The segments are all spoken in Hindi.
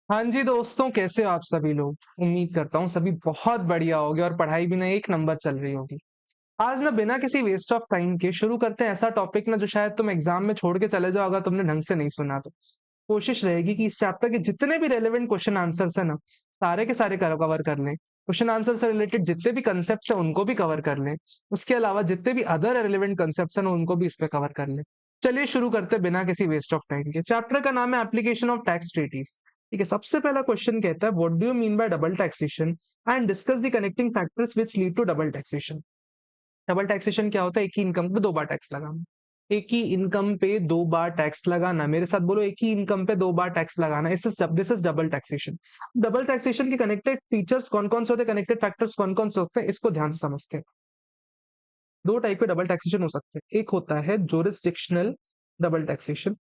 हाँ जी दोस्तों, कैसे हो आप सभी लोग? उम्मीद करता हूँ सभी बहुत बढ़िया होगे और पढ़ाई भी ना एक नंबर चल रही होगी। आज ना बिना किसी वेस्ट ऑफ टाइम के शुरू करते हैं ऐसा टॉपिक ना जो शायद तुम एग्जाम में छोड़ के चले जाओ अगर तुमने ढंग से नहीं सुना तो। कोशिश रहेगी कि इस चैप्टर के जितने भी रेलेवेंट क्वेश्चन आंसर्स है ना, सारे के सारे कवर कर लें। क्वेश्चन आंसर से रिलेटेड जितने भी कंसेप्ट है उनको भी कवर कर लें। उसके अलावा जितने भी अदर रेलेवेंट कंसेप्ट है उनको भी इस पे कवर कर लें। चलिए शुरू करते हैं बिना किसी वेस्ट ऑफ टाइम के। चैप्टर का नाम है एप्लीकेशन ऑफ टैक्स ट्रीटीज। ठीक है, सबसे पहला क्वेश्चन कहता है what do you mean by double taxation and discuss the connecting factors which lead to double taxation. Double taxation क्या होता है? एक ही इनकम पे दो बार टैक्स लगाना। एक ही इनकम पे दो बार टैक्स लगाना, मेरे साथ बोलो, एक ही इनकम पे दो बार टैक्स लगाना, this is double taxation. Double taxation के कनेक्टेड फीचर्स कौन कौन से होते हैं, कनेक्टेड फैक्टर्स कौन कौन से होते हैं, इसको ध्यान से समझते हैं। दो टाइप के डबल टैक्सेशन हो सकते हैं, एक होता है जोरिस्डिक्शनल डबल टैक्सेशन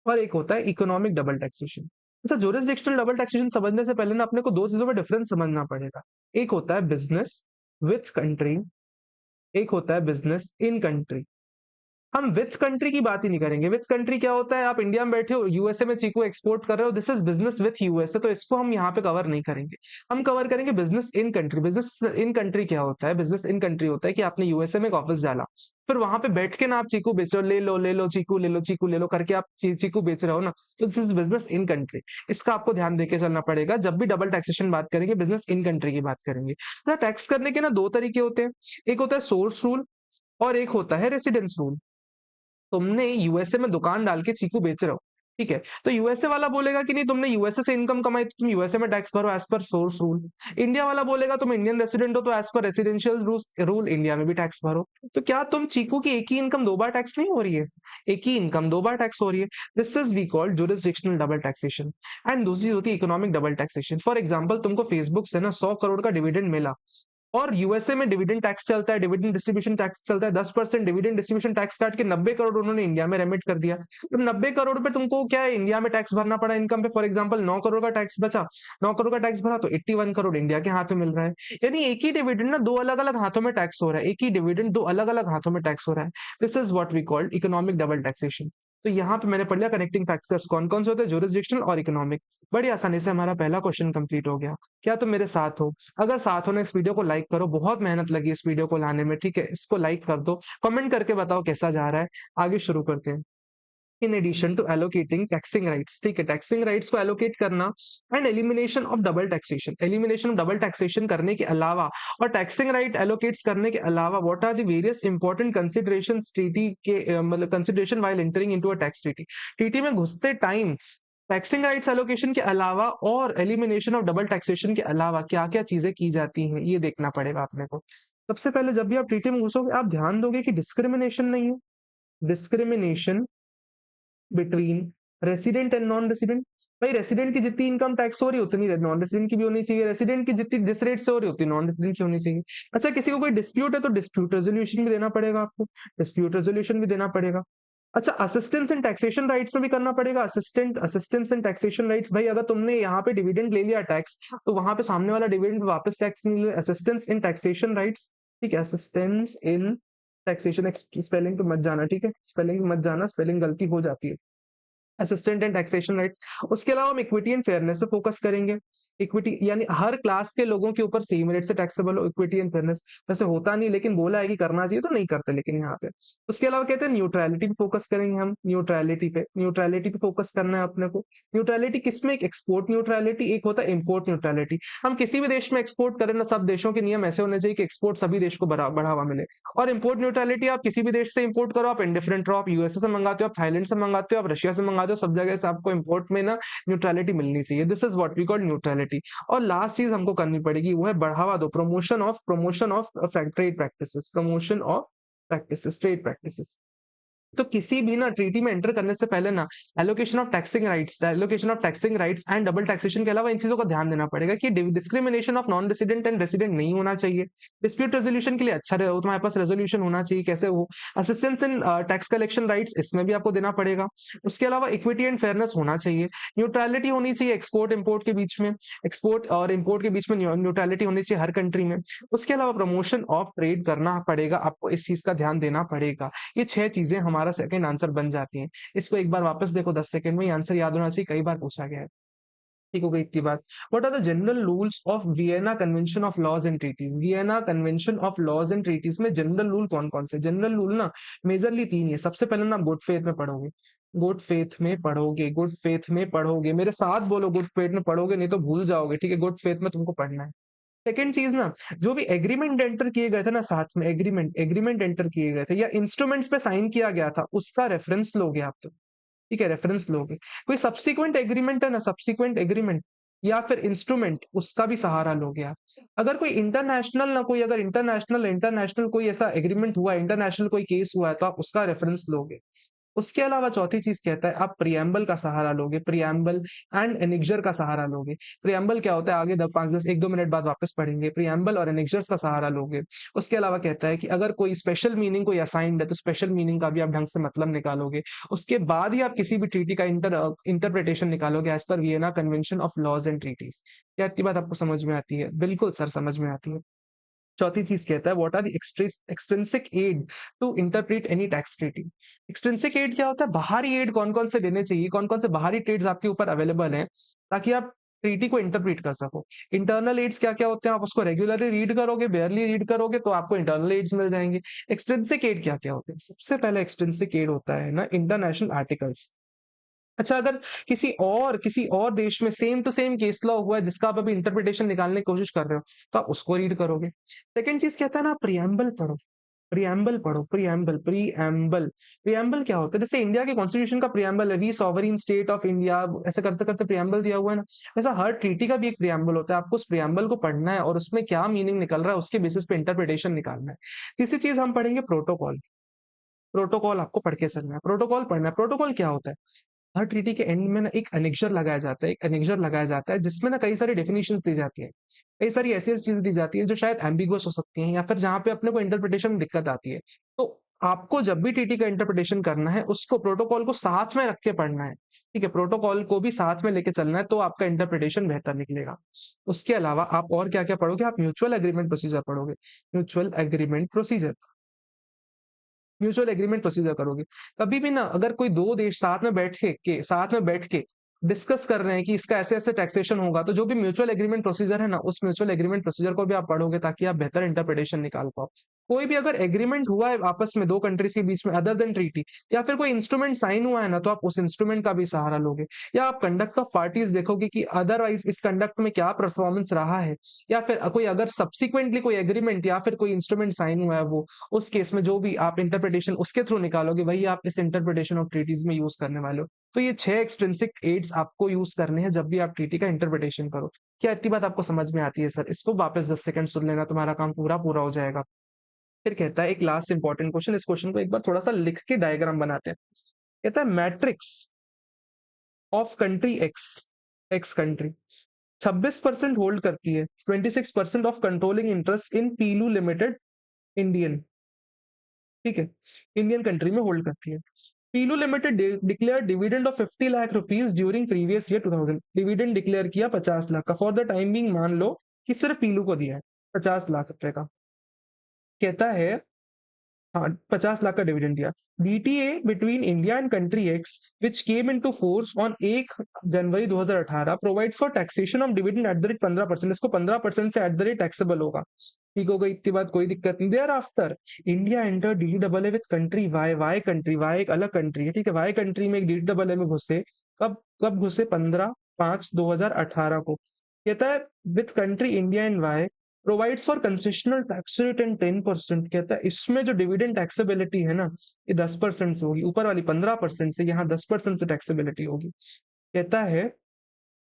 और एक होता है इकोनॉमिक डबल टैक्सेशन। अच्छा, जोरिस्डिक्शनल डबल टैक्सेशन समझने से पहले ना अपने को दो चीजों में डिफरेंस समझना पड़ेगा। एक होता है बिजनेस विथ कंट्री, एक होता है बिजनेस इन कंट्री। हम विथ कंट्री की बात ही नहीं करेंगे। विथ कंट्री क्या होता है? आप इंडिया में बैठे हो, यूएसए में चीकू एक्सपोर्ट कर रहे हो, this is business with USA, तो इसको हम यहाँ पे कवर नहीं करेंगे। हम कवर करेंगे business in country. Business in country क्या होता है? बिजनेस इन कंट्री होता है कि आपने यूएसए में एक ऑफिस डाला, फिर वहां पे बैठ के ना आप चीकू बेच रहे हो, ले लो ले लो चीकू ले लो चीकू ले लो करके आप चीकू बेच रहे हो ना, तो this is business in country. इसका आपको ध्यान देके चलना पड़ेगा जब भी डबल टैक्सेशन बात करेंगे, बिजनेस इन कंट्री की बात करेंगे। तो टैक्स करने के ना दो तरीके होते हैं, एक होता है सोर्स रूल और एक होता है रेसिडेंस रूल। तुमने यूएसए में दुकान डाल के चीकू बेच रहे हो, ठीक है, तो यूएसए वाला बोलेगा कि नहीं, तुमने यूएसए से इनकम कमाई तो तुम यूएसए में टैक्स भरो as per source rule. India वाला बोलेगा तुम इंडियन रेसिडेंट हो तो as per residential rule India में भी टैक्स भरो। तो क्या तुम चीकू की एक ही इनकम दो बार टैक्स नहीं हो रही है? एक ही इनकम दो बार टैक्स हो रही है। This is we called jurisdictional double taxation. And दूसरी होती है economic double taxation. For example, तुमको फेसबुक से ना 100 करोड़ का डिविडेंड मिला और यूएसए में डिविडेंड टैक्स चलता है, डिविडेंड डिस्ट्रीब्यूशन टैक्स चलता है, 10% डिविडेंड डिस्ट्रीब्यूशन टैक्स काट के 90 करोड़ उन्होंने इंडिया में रेमिट कर दिया। तो 90 करोड़ पे तुमको क्या है, इंडिया में टैक्स भरना पड़ा इनकम पे। फॉर एग्जांपल 9 करोड़ का टैक्स बचा, 9 करोड़ का टैक्स भरा तो 81 करोड़ इंडिया के हाथ में मिल रहा है। यानी एक ही डिविडेंड ना दो अलग अलग हाथों में टैक्स हो रहा है, एक ही डिविडेंड दो अलग अलग हाथों में टैक्स हो रहा है। This is what we called economic double taxation. तो यहाँ पे मैंने पढ़ लिया कनेक्टिंग फैक्टर्स कौन कौन से होते हैं, जुरिस्डिक्शनल और इकोनॉमिक। बड़ी आसानी से हमारा पहला क्वेश्चन कंप्लीट हो गया। क्या तुम मेरे साथ हो? अगर साथ हो ना, इस वीडियो को लाइक करो, बहुत मेहनत लगी इस वीडियो को लाने में, ठीक है, इसको लाइक कर दो, कमेंट करके बताओ कैसा जा रहा है। आगे शुरू करते हैं। In addition to allocating taxing rights, ठीक है, टैक्सिंग राइट्स को एलोकेट करना and elimination of double taxation, elimination of double taxation करने के अलावा और टैक्सिंग राइट एलोकेट्स करने के अलावा what are the various important considerations treaty के मतलब consideration while entering into a tax treaty. Treaty में घुसते टाइम टैक्सिंग राइट्स एलोकेशन के अलावा और एलिमिनेशन ऑफ डबल टैक्सेशन के अलावा क्या क्या चीजें की जाती हैं, ये देखना पड़ेगा अपने को। सबसे पहले जब भी आप ट्रीटी में घुसोगे आप ध्यान दोगे कि डिस्क्रिमिनेशन नहीं है। Discrimination between resident and non resident. भाई रेसिडेंट की जितनी इनकम टैक्स हो रही है उतनी नॉन रेसिडेंट की भी होनी चाहिए, रेसिडेंट की जितनी जिस रेट से हो रही है उतनी नॉन रेसिडेंट की होनी चाहिए। अच्छा, किसी को कोई डिस्प्यूट है तो डिस्प्यूट रेजोल्यूशन भी देना पड़ेगा आपको, डिस्प्यूट रेजोल्यूशन भी देना पड़ेगा। अच्छा, असिस्टेंस इन टैक्सेशन राइट्स में भी करना पड़ेगा, असिस्टेंस इन टैक्सेशन राइट्स। भाई अगर तुमने यहाँ पे डिविडेंड ले लिया टैक्स, तो वहां पे सामने वाला डिविडेंड वापस टैक्स नहीं ले। असिस्टेंस इन टैक्सेशन राइट्स, ठीक है, असिस्टेंस इन टैक्सेशन, स्पेलिंग पे मत जाना, ठीक है, स्पेलिंग मत जाना, स्पेलिंग गलती हो जाती है। Assistant and taxation rights. उसके अलावा हम इक्विटी एंड फेयरनेस पे फोकस करेंगे। इक्विटी यानी हर क्लास के लोगों के ऊपर सेम रेट से टैक्सेबल हो, इक्विटी एंड फेयरनेस। वैसे होता नहीं, लेकिन बोला है कि करना चाहिए तो नहीं करते लेकिन यहाँ पे। उसके अलावा कहते हैं न्यूट्रलिटी पे फोकस करेंगे हम, न्यूट्रलिटी पे फोकस करना है अपने को। न्यूट्रलिटी किसमें? एक एक्सपोर्ट न्यूट्रलिटी, एक होता है इम्पोर्ट न्यूट्रलिटी। हम किसी भी देश में एक्सपोर्ट करें ना, सब देशों के नियम ऐसे होने चाहिए कि एक्सपोर्ट सभी देश को बढ़ावा मिले। और इम्पोर्ट न्यूट्रलिटी, आप किसी भी देश से इंपोर्ट करो, आप इंडिफरेंट रहो, आप यूएसए से मंगाते हो, आप थाईलैंड से मंगाते हो, आप रशिया से मंगाते हो, सब जगह से आपको इंपोर्ट में ना न्यूट्रलिटी मिलनी चाहिए। This is what we call neutrality. और लास्ट चीज हमको करनी पड़ेगी वो है बढ़ावा दो, promotion of trade practices, promotion of practices, trade practices. तो किसी भी ना ट्रीटी में एंटर करने से पहले ना allocation of taxing rights and double taxation के अलावा इन चीजों का ध्यान देना पड़ेगा कि discrimination of non resident and resident नहीं होना चाहिए। डिस्प्यूट रेजोल्यूशन के लिए अच्छा रहे, तुम्हारे पास रेजोल्यूशन होना चाहिए, कैसे हो। Assistance in tax collection rights, इसमें भी आपको देना पड़ेगा। उसके अलावा इक्विटी एंड फेयरनेस होना चाहिए, न्यूट्रलिटी होनी चाहिए एक्सपोर्ट इंपोर्ट के बीच में, एक्सपोर्ट और इंपोर्ट के बीच में न्यूट्रलिटी होनी चाहिए हर कंट्री में। उसके अलावा प्रमोशन ऑफ ट्रेड करना पड़ेगा, आपको इस चीज का ध्यान देना पड़ेगा। ये 6 चीजें हमारा सेकंड आंसर बन जाती हैं। इसको एक बार वापस देखो 10 सेकंड में, ये आंसर याद होना चाहिए, कई बार पूछा गया है। ठीक हो गई इतनी बात। What are the general rules of Vienna Convention of laws and treaties? Vienna Convention of laws and treaties में जनरल रूल कौन कौन से? जनरल रूल ना मेजरली तीन ही है। सबसे पहले ना गुड फेथ में पढ़ोगे, गुड फेथ में पढ़ोगे, गुड फेथ में पढ़ोगे, मेरे साथ बोलो, गुड फेथ में पढ़ोगे, नहीं तो भूल जाओगे, ठीक है? गुड फेथ में तुमको पढ़ना है। सेकेंड चीज ना, जो भी एग्रीमेंट एंटर किए गए थे ना साथ में, एग्रीमेंट एग्रीमेंट एंटर किए गए थे या इंस्ट्रूमेंट्स पे साइन किया गया था, उसका रेफरेंस लोगे आप तो, ठीक है? रेफरेंस लोगे। कोई सब्सिक्वेंट एग्रीमेंट है ना, सब्सिक्वेंट एग्रीमेंट या फिर इंस्ट्रूमेंट, उसका भी सहारा लोगे आप। अगर कोई इंटरनेशनल ना, कोई अगर इंटरनेशनल इंटरनेशनल कोई ऐसा एग्रीमेंट हुआ है, इंटरनेशनल कोई केस हुआ है, तो आप उसका रेफरेंस लोगे। उसके अलावा चौथी चीज कहता है आप प्रियम्बल का सहारा लोगे, प्रियम्बल एंड एनेक्जर का सहारा लोगे। प्रियम्बल क्या होता है आगे 5-10 1-2 मिनट बाद वापस पढ़ेंगे। प्रियम्बल और एनेक्जर्स का सहारा लोगे। उसके अलावा कहता है कि अगर कोई स्पेशल मीनिंग कोई असाइंड है तो स्पेशल मीनिंग का भी आप ढंग से मतलब निकालोगे। उसके बाद ही आप किसी भी ट्रीटी का इंटरप्रिटेशन निकालोगे as per Vienna Convention of laws and treaties. क्या इतनी बात आपको समझ में आती है? बिल्कुल सर, समझ में आती है। चौथी चीज कहता है what are the extrinsic aid to interpret any tax treaty. Extrinsic aid क्या होता है? बाहरी एड कौन कौन से देने चाहिए, कौन कौन से बाहरी ट्रेड्स आपके ऊपर अवेलेबल हैं ताकि आप ट्रीटी को इंटरप्रेट कर सको। इंटरनल एड्स क्या क्या होते हैं? आप उसको रेगुलरली रीड करोगे, बेयरली रीड करोगे तो आपको इंटरनल एड्स मिल जाएंगे। एक्सट्रिंसिक एड क्या क्या होते हैं? सबसे पहले एक्सट्रिंसिक एड होता है ना इंटरनेशनल आर्टिकल्स। अच्छा, अगर किसी और देश में same to same case law हुआ है जिसका आप अभी इंटरप्रिटेशन निकालने की कोशिश कर रहे हो, तो आप उसको रीड करोगे। सेकंड चीज कहता है ना प्रियम्बल पढ़ो, प्रियम्बल पढ़ो, प्रियम्बल प्रियम्बल। प्रियम्बल क्या होता है? जैसे इंडिया के कॉन्स्टिट्यूशन का प्रियम्बल है, वी सॉवरीन स्टेट ऑफ इंडिया, ऐसे करते करते प्रियम्बल दिया हुआ है ना। ऐसा हर ट्रीटी का भी एक प्रियम्बल होता है। आपको उस प्रियम्बल को पढ़ना है और उसमें क्या मीनिंग निकल रहा है उसके बेसिस पे इंटरप्रिटेशन निकालना है। तीसरी चीज हम पढ़ेंगे प्रोटोकॉल। प्रोटोकॉल आपको पढ़ के चलना है, प्रोटोकॉल पढ़ना है। प्रोटोकॉल क्या होता है? हर ट्रीटी के एंड में ना एक एनेक्जर लगाया जाता है, एक एनेक्जर लगाया जाता है जिसमें ना कई सारी डेफिनेशंस दी जाती है, कई सारी ऐसी ऐसी चीजें दी जाती है जो शायद एम्बिगुअस हो सकती हैं या फिर जहां पे अपने को इंटरप्रिटेशन में दिक्कत आती है। तो आपको जब भी टीटी का इंटरप्रिटेशन करना है उसको प्रोटोकॉल को साथ में रख के पढ़ना है, ठीक है? प्रोटोकॉल को भी साथ में लेके चलना है तो आपका इंटरप्रिटेशन बेहतर निकलेगा। उसके अलावा आप और क्या क्या पढ़ोगे? आप म्यूचुअल एग्रीमेंट प्रोसीजर पढ़ोगे, mutual agreement procedure, mutual agreement procedure करोगे। कभी भी ना अगर कोई दो देश साथ में बैठ के डिस्कस कर रहे हैं कि इसका ऐसे ऐसे टैक्सेशन होगा, तो जो भी म्यूचुअल एग्रीमेंट प्रोसीजर है ना, उस म्यूचुअल एग्रीमेंट प्रोसीजर को भी आप पढ़ोगे ताकि आप बेहतर इंटरप्रिटेशन निकाल पाओ। कोई भी अगर एग्रीमेंट हुआ है आपस में दो कंट्रीज के बीच में अदर देन ट्रीटी, या फिर कोई इंस्ट्रूमेंट साइन हुआ है ना, तो आप उस इंस्ट्रूमेंट का भी सहारा लोगे। या आप कंडक्ट ऑफ पार्टीज देखोगे कि अदरवाइज इस कंडक्ट में क्या परफॉर्मेंस रहा है, या फिर कोई अगर सब्सिक्वेंटली कोई एग्रीमेंट या फिर कोई इंस्ट्रूमेंट साइन हुआ है, वो उस केस में जो भी आप इंटरप्रिटेशन उसके थ्रू निकालोगे वही आप इस इंटरप्रिटेशन ऑफ ट्रीटीज में यूज करने वाले हो। तो ये 6 एक्सट्रिंसिक एड्स आपको यूज करने हैं जब भी आप ट्रीटी का इंटरप्रिटेशन करो। क्या इतनी बात आपको समझ में आती है सर? इसको वापस 10 सेकंड सुन लेना, तुम्हारा काम पूरा पूरा हो जाएगा। फिर कहता है एक लास्ट इंपॉर्टेंट क्वेश्चन, इस क्वेश्चन को एक बार थोड़ा सा लिख के डायग्राम बनाते हैं। कहता है matrix of country X, X country 26% hold करती है 26% of controlling interest in Pilu limited Indian, ठीक है? इंडियन कंट्री में होल्ड करती है। Pilu limited declare dividend of 50 lakh rupees during previous year 2000। Dividend declare किया 50 लाख का, फॉर द टाइम बिंग मान लो कि सिर्फ पीलू को दिया है 50 लाख रुपए का। कहता है हाँ 50 लाख का डिविडेंड दिया। DTA between India and country x which came into force on 1 January 2018 provides for taxation of dividend at the rate 15%। इसको 15% से एट द रेट टैक्सेबल होगा। ठीक हो गई इतनी बात, कोई दिक्कत नहीं। देयर आफ्टर इंडिया एंटर डीडीडबल with country Y, Y country, Y एक अलग कंट्री है, ठीक है? वाई कंट्री में एक डीडीडबल में घुसे, कब कब घुसे? 15/5/2018 को। कहता है with country India and Y provides for concessional tax rate and 10%। कहता है इसमें जो डिविडेंड टैक्सेबिलिटी है ना, ये 10% से होगी, ऊपर वाली 15% से, यहाँ 10% से टैक्सेबिलिटी होगी। कहता है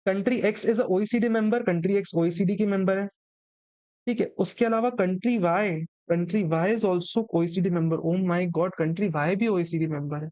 country X is OECD member, country X OECD की मेंबर है, ठीक है? उसके अलावा country Y is also OECD member. Oh my God, country Y भी ओईसीडी मेंबर है।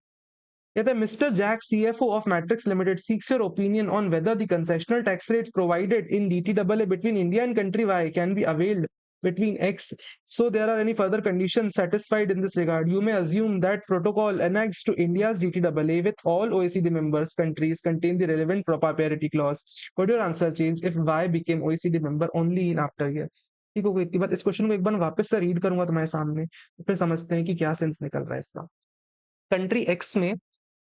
कहता है mister Jack CFO of matrix limited seeks your opinion on whether the concessional tax rates provided in डीटीडबलए between India and country Y can be availed between X, so there are any further conditions satisfied in this regard. You may assume that protocol annexed to India's DTAA with all OECD members countries contain the relevant proprietary clause. Would your answer change if Y became OECD member only in after year? ठीक हो गई इतनी बात। इस क्वेश्चन को एक बार वापस से रीड करूंगा तुम्हारे सामने, फिर समझते हैं कि क्या सेंस निकल रहा है इसका। कंट्री एक्स में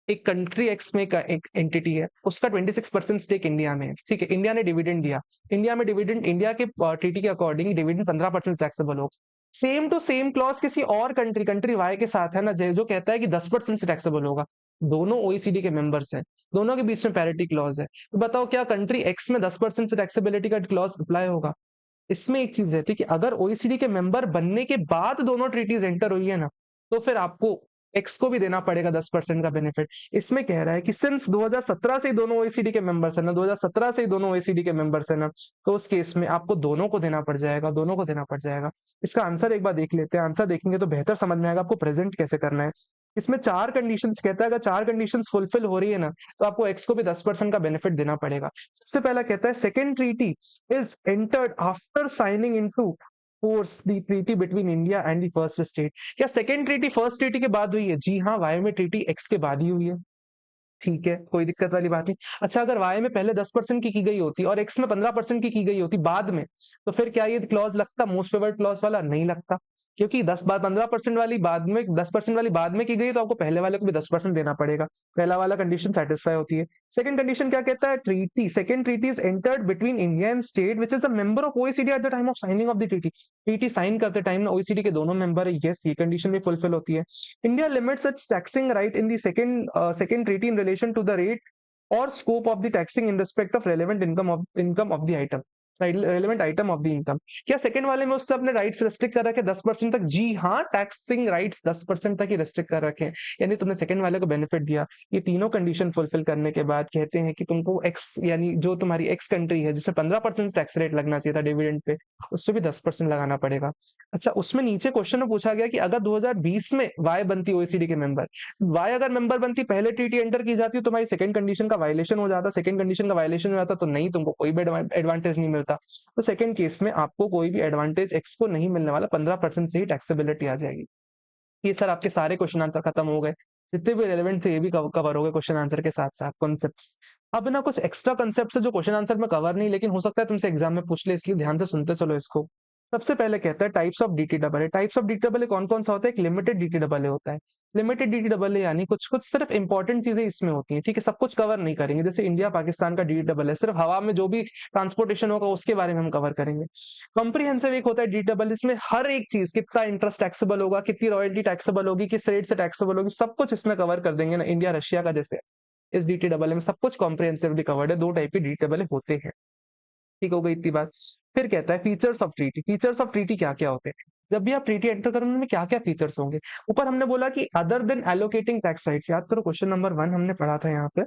एक कंट्री एक्स में का एक एंटिटी है, उसका 26% स्टेक इंडिया में है, ठीक है, इंडिया ने डिविडेंड दिया, इंडिया में डिविडेंड, इंडिया के ट्रीटी के अकॉर्डिंग डिविडेंड 15% टैक्सेबल होगा। सेम टू सेम क्लॉज किसी और कंट्री वाई के साथ है ना, जो कहता है कि 10% से टैक्सेबल होगा। दोनों ओईसीडी के मेंबर्स हैं, दोनों के बीच में पैरिटी क्लॉज है, तो बताओ क्या कंट्री एक्स में 10% से टैक्सेबिलिटी का क्लॉज अप्लाई होगा? इसमें एक चीज रहती है कि अगर ओईसीडी के मेंबर बनने के बाद दोनों ट्रीटीज एंटर हुई है ना, तो फिर आपको एक्स को भी देना पड़ेगा 10% का बेनिफिट। इसमें कह रहा है कि सिंस 2017 से ही दोनों ओईसीडी के मेंबर्स है ना, 2017 से ही दोनों ओईसीडी के मेंबर्स है ना, तो उस केस में आपको दोनों को देना पड़ जाएगा, दोनों को देना पड़ जाएगा। इसका आंसर एक बार देख लेते हैं, आंसर देखेंगे तो बेहतर समझ में आएगा आपको प्रेजेंट कैसे करना है। इसमें 4 कंडीशंस कहता है, अगर 4 कंडीशंस फुलफिल हो रही है ना, तो आपको एक्स को भी 10% का बेनिफिट देना पड़ेगा। सबसे पहला कहता है second treaty is entered after signing into force the treaty between India and the first state। क्या सेकेंड ट्रीटी फर्स्ट ट्रीटी के बाद हुई है? जी हाँ, वाई में ट्रीटी एक्स के बाद ही हुई है, ठीक है, कोई दिक्कत वाली बात नहीं। अच्छा, अगर वाई में पहले 10% की गई होती और एक्स में 15% की गई होती बाद में, तो फिर क्या ये क्लॉज लगता मोस्ट फेवर्ड क्लॉज वाला? नहीं लगता, क्योंकि 15% वाली बाद में, 10% वाली बाद में की गई, तो आपको पहले वाले को भी 10% देना पड़ेगा। पहला वाला कंडीशन सेटिस्फाई होती है। सेकंड कंडीशन क्या कहता है? Treaty second treaty is entered between India and state which is a member of OECD at the time of signing of the treaty. Treaty sign करते टाइम ना ओईसीडी के दोनों मेंबर है, यस, ये कंडीशन भी फुलफिल होती है। India limits its taxing right in the second treaty in relation to the rate or scope of the taxing in respect of relevant income of the item, relevant item of the income। क्या सेकंड वाले में उसने अपने राइट्स रेस्ट्रिक्ट कर रखे 10% तक? जी हाँ, टैक्सिंग राइट्स 10% तक ही रेस्ट्रिक्ट कर रखे हैं, यानी तुमने सेकंड वाले को बेनिफिट दिया। ये तीनों कंडीशन फुलफिल करने के बाद कहते हैं कि तुमको एक्स, यानी जो तुम्हारी एक्स कंट्री है जिसमें 15% टैक्स रेट लगना चाहिए था डिविडेंड पे, उससे भी 10% लगाना पड़ेगा। अच्छा, उसमें नीचे क्वेश्चन में पूछा गया कि अगर 2020 में वाई बनती ओईसीडी के मेंबर, वाई अगर मेंबर बनती, पहले ट्रीटी एंटर की जाती, तो तुम्हारी सेकंड कंडीशन का वायलेशन हो जाता, सेकंड कंडीशन का वायलेशन हो जाता तो नहीं, तुमको कोई भी एडवांटेज नहीं मिलता। तो सेकंड केस में आपको कोई भी एडवांटेज एक्स को नहीं मिलने वाला, 15% से ही टैक्सेबिलिटी आ जाएगी। ये सर आपके सारे क्वेश्चन आंसर खत्म हो गए, जितने भी रेलेवेंट थे ये भी कवर हो गए क्वेश्चन आंसर के साथ साथ कॉन्सेप्ट्स। अब ना कुछ एक्स्ट्रा कॉन्सेप्ट है जो क्वेश्चन आंसर में कवर नहीं, लेकिन हो सकता है तुमसे एग्जाम में पूछ ले, इसलिए ध्यान से सुनते चलो इसको। सबसे पहले कहता है types of DT double A. Types of DT double A कौन कौन सा होता है? एक लिमिटेड डीटी डबल ए होता है। लिमिटेड डीटी डबल ए यानी कुछ कुछ सिर्फ इंपॉर्टेंट चीजें इसमें होती हैं, ठीक है, सब कुछ कवर नहीं करेंगे। जैसे इंडिया पाकिस्तान का डीटी डबल ए, सिर्फ हवा में जो भी ट्रांसपोर्टेशन होगा उसके बारे में हम कवर करेंगे। कॉम्प्रिहेंसिव एक होता है डी डबल, इसमें हर एक चीज, कितना इंटरेस्ट टैक्सेबल होगा, कितनी रॉयल्टी टैक्सेबल होगी, किस रेट से टैक्सेबल होगी, सब कुछ इसमें कवर कर देंगे ना, इंडिया रशिया का जैसे। इस डीटी डबल में सब कुछ कॉम्प्रिहेंसिवली कवर्ड है। दो टाइप के डीटी डबल होते हैं, ठीक हो गई इतनी बात। फिर कहता है features of treaty. Features of treaty क्या क्या होते हैं? जब भी आप ट्रीटी एंटर करोगे उनमें क्या क्या फीचर्स होंगे? ऊपर हमने बोला कि other than allocating tax rights, याद करो क्वेश्चन नंबर 1 हमने पढ़ा था यहाँ पे,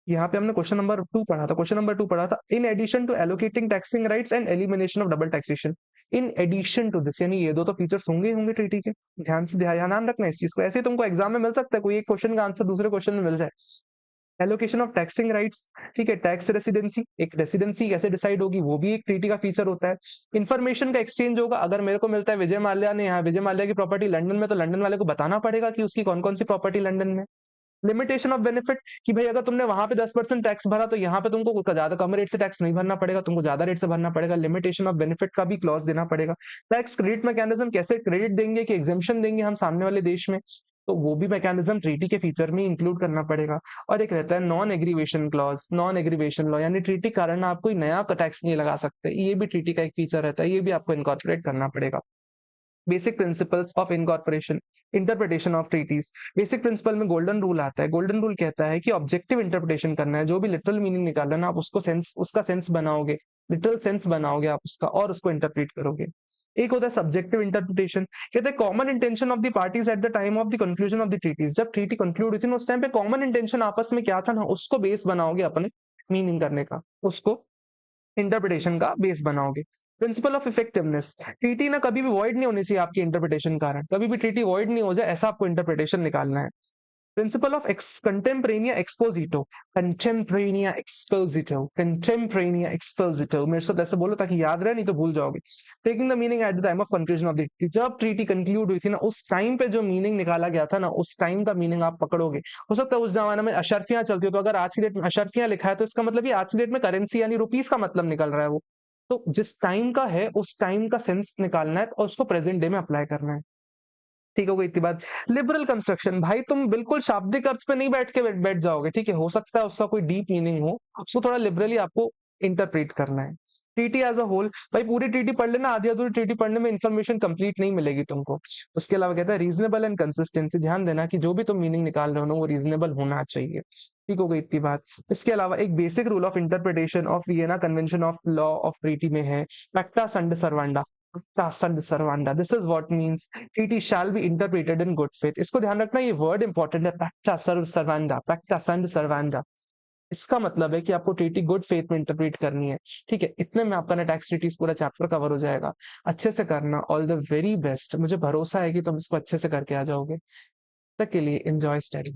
यहाँ पे हमने क्वेश्चन नंबर 2 पढ़ा था, क्वेश्चन नंबर 2 पढ़ा था, in addition to allocating taxing rights and elimination of double taxation. In addition to this, यानी ये दो तो फीचर्स होंगे ही होंगे ट्रीटी के। ध्यान से ध्यान रखना इस चीज को, ऐसे ही तुमको एग्जाम में मिल सकता है, कोई एक क्वेश्चन का आंसर दूसरे क्वेश्चन में मिल जाए। एलोकेशन ऑफ टैक्सिंग राइट्स, ठीक है, टैक्स रेसिडेंसी, एक रेसिडेंसी कैसे डिसाइड होगी वो भी एक ट्रीटी का फीचर होता है। इन्फॉर्मेशन का एक्सचेंज होगा, अगर मेरे को मिलता है विजय माल्या ने, यहाँ विजय माल्या की प्रॉपर्टी लंदन में, तो लंदन वाले को बताना पड़ेगा कि उसकी कौन कौन सी प्रॉपर्टी लंदन में। लिमिटेशन ऑफ बेनिफिट, कि भाई अगर तुमने वहां पे 10% टैक्स भरा तो यहाँ पे तुमको ज्यादा कम रेट से टैक्स नहीं भरना पड़ेगा, तुमको ज्यादा रेट से भरना पड़ेगा। लिमिटेशन ऑफ बेनिफिट का भी क्लॉज देना पड़ेगा। टैक्स क्रेडिट मैकेनिज्म, कैसे क्रेडिट देंगे कि एग्जेम्पशन देंगे हम सामने वाले देश में, तो वो भी मैकेनिज्म ट्रीटी के फीचर में इंक्लूड करना पड़ेगा। और एक रहता है non aggravation clause, non aggravation law, यानी ट्रीटी कारण आप कोई नया टैक्स नहीं लगा सकते, ये भी ट्रीटी का एक फीचर रहता है, ये भी आपको इनकॉर्पोरेट करना पड़ेगा। Basic principles of incorporation, interpretation of treaties. Basic principle में गोल्डन रूल आता है। गोल्डन रूल कहता है कि ऑब्जेक्टिव इंटरप्रिटेशन करना है, जो भी लिटरल मीनिंग निकालना है ना, आप उसको सेंस, उसका सेंस बनाओगे, लिटरल सेंस बनाओगे आप उसका, और उसको इंटरप्रेट करोगे। एक होता है सब्जेक्टिव इंटरप्रिटेशन, कहते हैं common intention of the parties at the time of the conclusion of the treaties. जब ट्रीटी कंक्लूड हुई थी ना, उस टाइम पे कॉमन इंटेंशन आपस में क्या था ना, उसको बेस बनाओगे अपने मीनिंग करने का, उसको इंटरप्रिटेशन का बेस बनाओगे। प्रिंसिपल ऑफ इफेक्टिवनेस, ट्रीटी ना कभी भी वॉइड नहीं होनी चाहिए आपकी इंटरप्रिटेशन कारण, कभी भी ट्रीटी वॉइड नहीं हो जाए ऐसा आपको इंटरप्रिटेशन निकालना है। प्रिंसिपल ऑफ कंटेम्परेनिया एक्सपोजिटो, कंटेम्परेनिया एक्सपोजिटो, कंटेम्परेनिया एक्सपोजिटो, मेरे साथ ऐसे बोलो ताकि याद रहे, नहीं तो भूल जाओगे। Taking the meaning eight the time of conclusion of the treaty, जब ट्रीटी कंक्लूड हुई थी ना, उस टाइम पे जो मीनिंग निकाला गया था ना, उस टाइम का मीनिंग आप पकड़ोगे। हो सकता है उस जमाने में अशर्फियां चलती हो, तो अगर आज की डेट में अशर्फियां लिखा है तो इसका मतलब ये आज की डेट में करेंसी यानी रुपीस का मतलब निकल रहा है वो। तो जिस टाइम का है उस टाइम का सेंस निकालना है और उसको प्रेजेंट डे में अप्लाई करना है। ठीक हो गई इतनी बात। लिबरल कंस्ट्रक्शन भाई तुम बिल्कुल शाब्दिक अर्थ पे नहीं बैठ जाओगे, ठीक है, हो सकता है उसका कोई डीप मीनिंग हो, उसको थोड़ा लिबरली आपको इंटरप्रेट करना है। ट्रीटी एज अ होल, भाई पूरी ट्रीटी पढ़ लेना, आधी अधूरी ट्रीटी पढ़ने में इंफॉर्मेशन कंप्लीट नहीं मिलेगी तुमको। उसके अलावा कहता है रीजनेबल एंड कंसिस्टेंसी, ध्यान देना कि जो भी तुम मीनिंग निकाल रहे हो ना वो रीजनेबल होना चाहिए। ठीक हो गई इतनी बात। इसके अलावा एक basic rule of interpretation of Vienna Convention of law of treaty में है पैक्टा sunt servanda। पैक्टा sunt servanda, this is what means treaty shall be interpreted in good faith. इसको ध्यान रखना, ये वर्ड इंपॉर्टेंट है, पैक्टा सर्वांडा, पैक्टा sunt servanda। इसका मतलब है कि आपको ट्रीटी गुड फेथ में इंटरप्रेट करनी है। ठीक है, इतने में आपका ना टैक्स ट्रीटीज पूरा चैप्टर कवर हो जाएगा। अच्छे से करना, ऑल द वेरी बेस्ट, मुझे भरोसा है कि तुम इसको अच्छे से करके आ जाओगे। तक के लिए एंजॉय स्टडी।